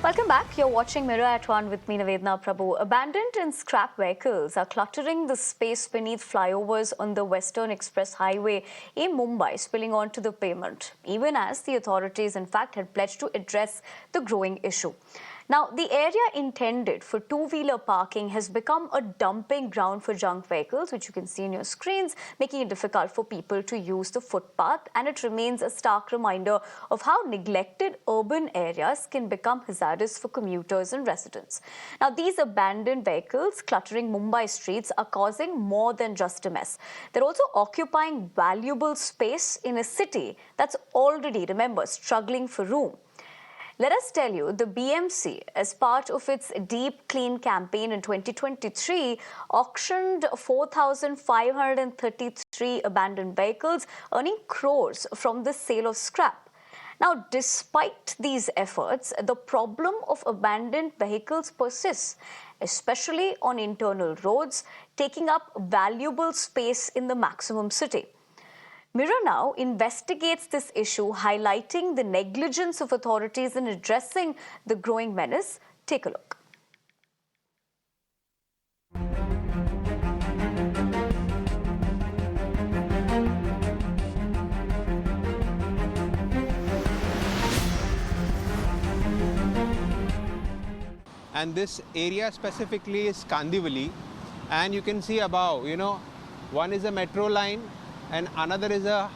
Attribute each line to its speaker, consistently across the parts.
Speaker 1: Welcome back. You're watching Mirror at 1 with me, Navedna Prabhu. Abandoned and scrap vehicles are cluttering the space beneath flyovers on the Western Express Highway in Mumbai, spilling onto the pavement, even as the authorities, in fact, had pledged to address the growing issue. Now, the area intended for two-wheeler parking has become a dumping ground for junk vehicles, which you can see in your screens, making it difficult for people to use the footpath. And it remains a stark reminder of how neglected urban areas can become hazardous for commuters and residents. Now, these abandoned vehicles cluttering Mumbai streets are causing more than just a mess. They're also occupying valuable space in a city that's already, remember, struggling for room. Let us tell you, the BMC, as part of its Deep Clean campaign in 2023, auctioned 4,533 abandoned vehicles, earning crores from the sale of scrap. Now, despite these efforts, the problem of abandoned vehicles persists, especially on internal roads, taking up valuable space in the maximum city. Mirror Now investigates this issue, highlighting the negligence of authorities in addressing the growing menace. Take a look.
Speaker 2: And this area specifically is Kandivali, and you can see above, one is a metro line and another is a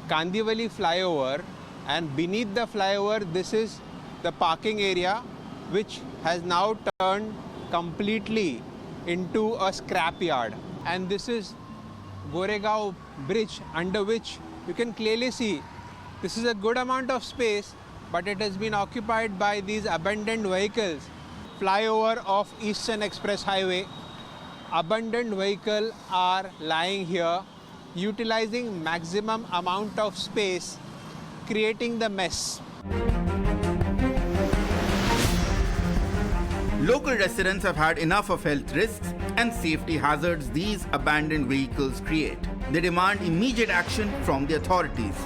Speaker 2: Kandivali flyover, and beneath the flyover this is the parking area, which has now turned completely into a scrap yard. And this is Goregaon bridge, under which you can clearly see this is a good amount of space, but it has been occupied by these abandoned vehicles. Flyover of Eastern Express Highway, abandoned vehicles are lying here, utilizing maximum amount of space, creating the mess.
Speaker 3: Local residents have had enough of health risks and safety hazards these abandoned vehicles create. They demand immediate action from the authorities.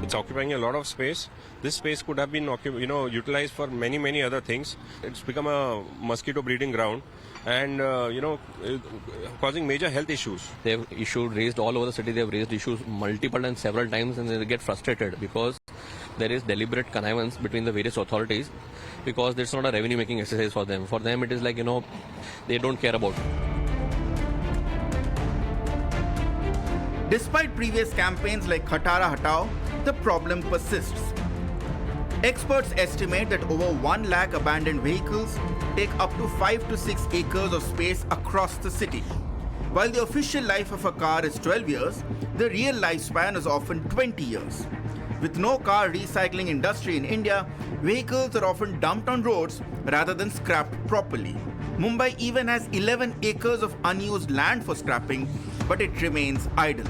Speaker 4: It's occupying a lot of space. This space could have been utilized for many other things. It's become a mosquito breeding ground and causing major health issues.
Speaker 5: They've raised all over the city. They've raised issues multiple and several times, and they get frustrated because there is deliberate connivance between the various authorities, because it's not a revenue making exercise for them. For them it is like, they don't care about it.
Speaker 3: Despite previous campaigns like Khatara Hatao, the problem persists. Experts estimate that over 1 lakh abandoned vehicles take up to 5 to 6 acres of space across the city. While the official life of a car is 12 years, the real lifespan is often 20 years. With no car recycling industry in India, vehicles are often dumped on roads rather than scrapped properly. Mumbai even has 11 acres of unused land for scrapping, but it remains idle.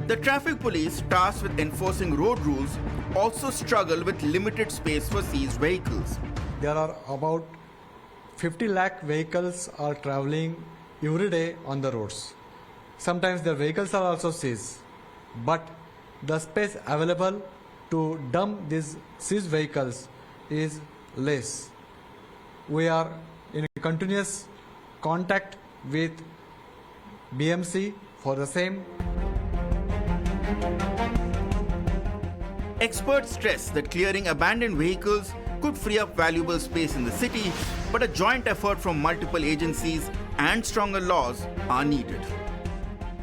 Speaker 3: The traffic police tasked with enforcing road rules also struggle with limited space for seized vehicles.
Speaker 6: There are about 50 lakh vehicles are traveling every day on the roads. Sometimes their vehicles are also seized, but the space available to dump these seized vehicles is less. We are in continuous contact with BMC for the same.
Speaker 3: Experts stress that clearing abandoned vehicles could free up valuable space in the city, but a joint effort from multiple agencies and stronger laws are needed.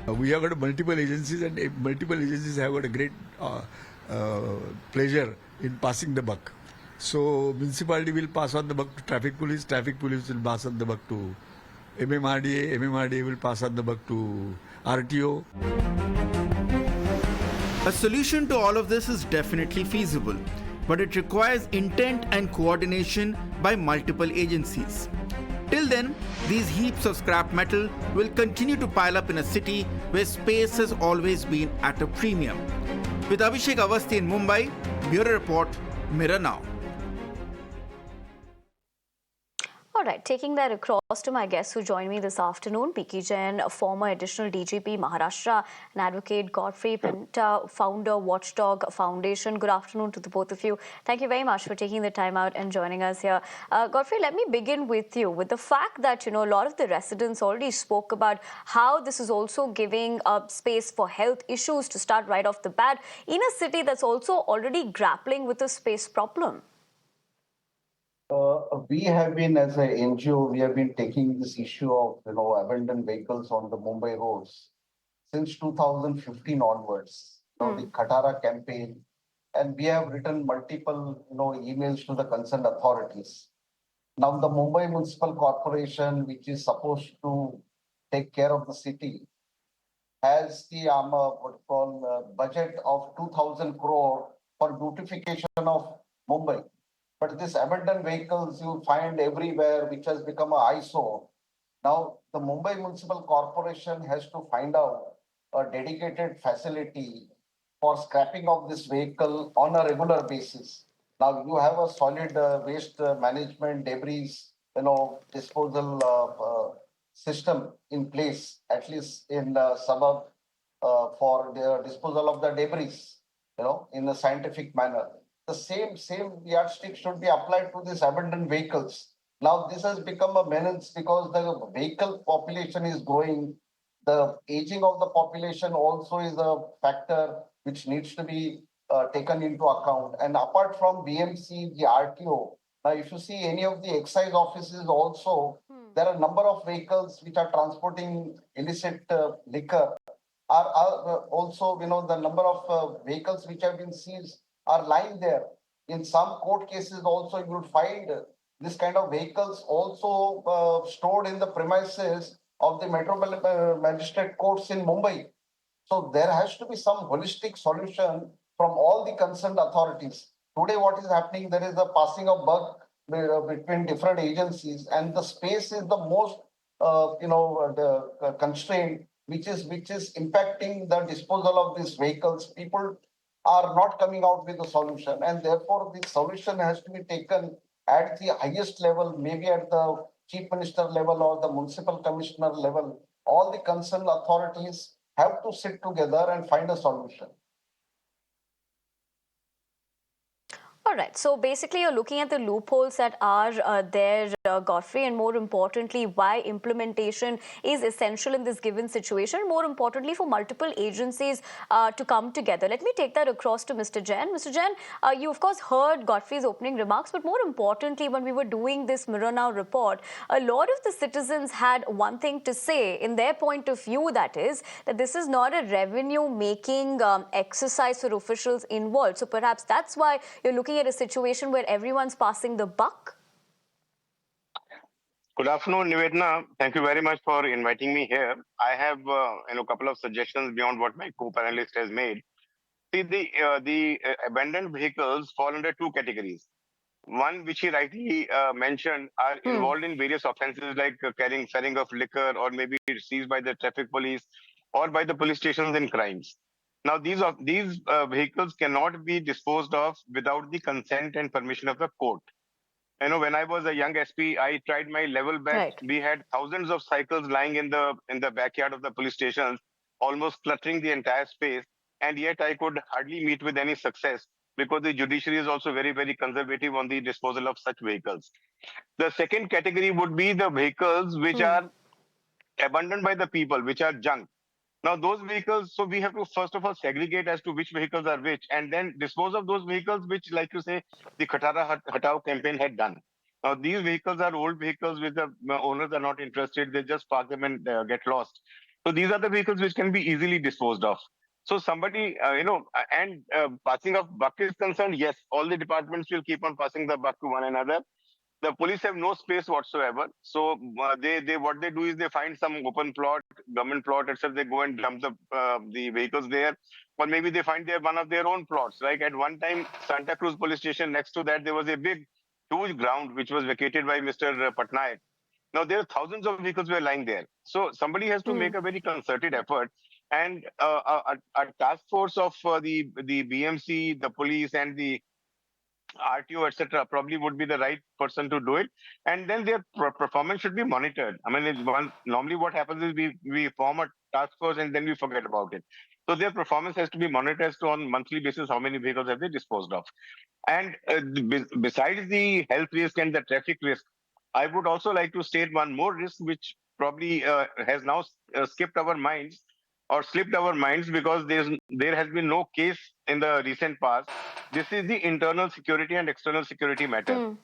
Speaker 7: We have got multiple agencies, and multiple agencies have got a great pleasure in passing the buck. So municipality will pass on the buck to traffic police will pass on the buck to MMRDA will pass on the buck to RTO.
Speaker 3: A solution to all of this is definitely feasible, but it requires intent and coordination by multiple agencies. Till then, these heaps of scrap metal will continue to pile up in a city where space has always been at a premium. With Abhishek Avasthi in Mumbai, Bureau Report, Mirror Now.
Speaker 1: All right, taking that across to my guests who joined me this afternoon, P.K. Jain, a former additional DGP Maharashtra, and advocate Godfrey Penta, founder Watchdog Foundation. Good afternoon to the both of you. Thank you very much for taking the time out and joining us here. Godfrey, let me begin with you, with the fact that, a lot of the residents already spoke about how this is also giving space for health issues to start right off the bat in a city that's also already grappling with a space problem.
Speaker 8: We have been, as an NGO, we have been taking this issue of abandoned vehicles on the Mumbai roads since 2015 onwards. The Khatara campaign, and we have written multiple emails to the concerned authorities. Now, the Mumbai Municipal Corporation, which is supposed to take care of the city, has the budget of 2,000 crore for beautification of Mumbai. But these abandoned vehicles you find everywhere, which has become an eyesore. Now, the Mumbai Municipal Corporation has to find out a dedicated facility for scrapping of this vehicle on a regular basis. Now, you have a solid waste management, debris, disposal system in place, at least in the suburb, for the disposal of the debris, in a scientific manner. The same yardstick should be applied to these abandoned vehicles. Now, this has become a menace because the vehicle population is growing. The aging of the population also is a factor which needs to be taken into account. And apart from BMC, the RTO, now if you see any of the excise offices also, there are a number of vehicles which are transporting illicit liquor. Are also, the number of vehicles which have been seized are lying there. In some court cases also, you would find this kind of vehicles also stored in the premises of the magistrate courts in Mumbai. So there has to be some holistic solution from all the concerned authorities. Today, what is happening, there is a passing of buck between different agencies, and the space is the most, the constraint, which is impacting the disposal of these vehicles. People are not coming out with a solution, and therefore the solution has to be taken at the highest level, maybe at the chief minister level or the municipal commissioner level. All the concerned authorities have to sit together and find a solution.
Speaker 1: All right. So basically, you're looking at the loopholes that are there, Godfrey, and more importantly, why implementation is essential in this given situation. More importantly, for multiple agencies to come together. Let me take that across to Mr. Jain. Mr. Jain, you of course heard Godfrey's opening remarks, but more importantly, when we were doing this Mirror Now report, a lot of the citizens had one thing to say in their point of view, that is that this is not a revenue-making exercise for officials involved. So perhaps that's why you're looking at a situation where everyone's passing the buck?
Speaker 9: Good afternoon, Nivedna. Thank you very much for inviting me here. I have a couple of suggestions beyond what my co-panelist has made. See, the abandoned vehicles fall under two categories. One, which he rightly mentioned, are involved in various offenses like selling of liquor, or maybe seized by the traffic police or by the police stations in crimes. Now, these vehicles cannot be disposed of without the consent and permission of the court. When I was a young SP, I tried my level best.
Speaker 1: Right.
Speaker 9: We had thousands of cycles lying in the backyard of the police stations, almost cluttering the entire space, and yet I could hardly meet with any success because the judiciary is also very, very conservative on the disposal of such vehicles. The second category would be the vehicles which are abandoned by the people, which are junk. Now, those vehicles, so we have to first of all segregate as to which vehicles are which, and then dispose of those vehicles which, like you say, the Khatara Hatao campaign had done. Now, these vehicles are old vehicles which the owners are not interested. They just park them and get lost. So these are the vehicles which can be easily disposed of. So somebody, passing of buck is concerned, yes, all the departments will keep on passing the buck to one another. The police have no space whatsoever. So they what they do is they find some open plot, government plot, etc. They go and dump the vehicles there, or maybe they find one of their own plots. Like at one time, Santa Cruz police station, next to that there was a big, huge ground which was vacated by Mr. Patnaik. Now there are thousands of vehicles were lying there. So somebody has to make a very concerted effort, and a task force of the BMC, the police, and the RTO, etc., probably would be the right person to do it. And then their performance should be monitored. I mean, normally what happens is we form a task force and then we forget about it. So their performance has to be monitored as to on monthly basis how many vehicles have they disposed of. And besides the health risk and the traffic risk, I would also like to state one more risk which probably has now skipped our minds or slipped our minds because there has been no case in the recent past. This is the internal security and external security matter.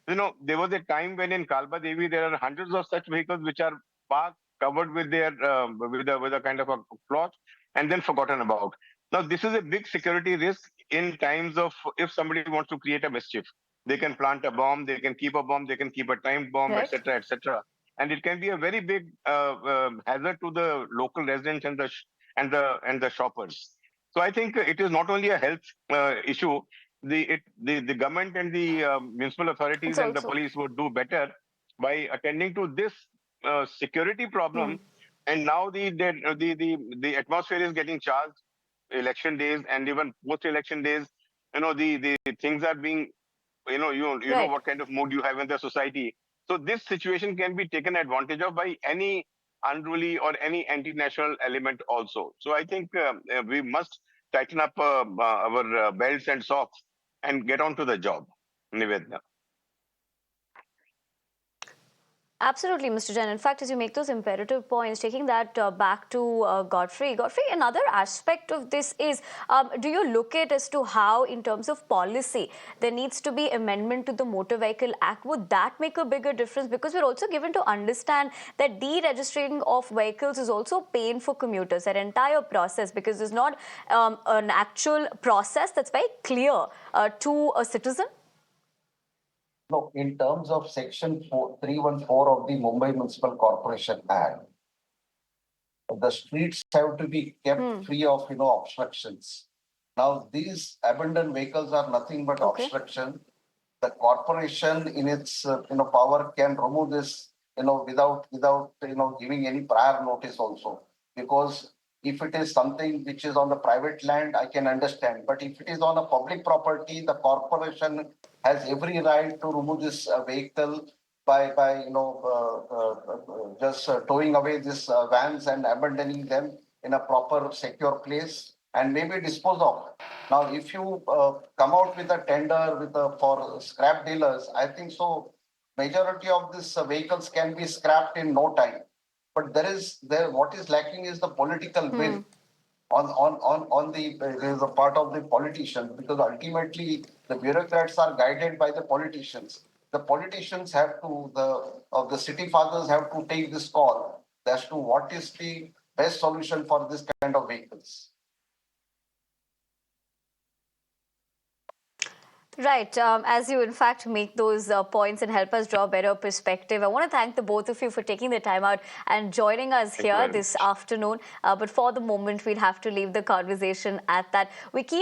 Speaker 9: There was a time when in Kalba Devi there are hundreds of such vehicles which are parked, covered with their with a kind of a cloth, and then forgotten about. Now this is a big security risk in times of if somebody wants to create a mischief. They can plant a bomb, they can keep a bomb, they can keep a timed bomb,
Speaker 1: Right.
Speaker 9: etc., etc. And it can be a very big hazard to the local residents and the shoppers. So I think it is not only a health issue, the government and the municipal authorities
Speaker 1: It's
Speaker 9: and the
Speaker 1: also.
Speaker 9: police would do better by attending to this security problem. And now the atmosphere is getting charged. Election days and even post-election days, the things are being, you know
Speaker 1: Right.
Speaker 9: what kind of mood you have in the society. So this situation can be taken advantage of by any unruly or any anti-national element also. So I think we must tighten up our belts and socks and get on to the job. Nivedna.
Speaker 1: Absolutely, Mr. Jain. In fact, as you make those imperative points, taking that back to Godfrey. Godfrey, another aspect of this is, do you look at as to how, in terms of policy, there needs to be amendment to the Motor Vehicle Act? Would that make a bigger difference? Because we're also given to understand that deregistering of vehicles is also pain for commuters, that entire process, because there's not an actual process that's very clear to a citizen.
Speaker 8: No, in terms of Section 314 of the Mumbai Municipal Corporation Act, the streets have to be kept free of obstructions. Now, these abandoned vehicles are nothing but
Speaker 1: Okay.
Speaker 8: obstruction. The corporation, in its power, can remove this without giving any prior notice also. Because if it is something which is on the private land, I can understand. But if it is on a public property, the corporation has every right to remove this vehicle by just towing away these vans and abandoning them in a proper secure place and maybe dispose of. Now, if you come out with a tender for scrap dealers, I think so. Majority of these vehicles can be scrapped in no time. But what is lacking is the political will there is a part of the politicians, because ultimately the bureaucrats are guided by the politicians. The politicians the city fathers have to take this call as to what is the best solution for this kind of vehicles.
Speaker 1: Right. As you, in fact, make those points and help us draw a better perspective, I want to thank the both of you for taking the time out and joining us
Speaker 9: Thank you
Speaker 1: here
Speaker 9: very
Speaker 1: this
Speaker 9: much.
Speaker 1: afternoon. But for the moment, we'll have to leave the conversation at that. We keep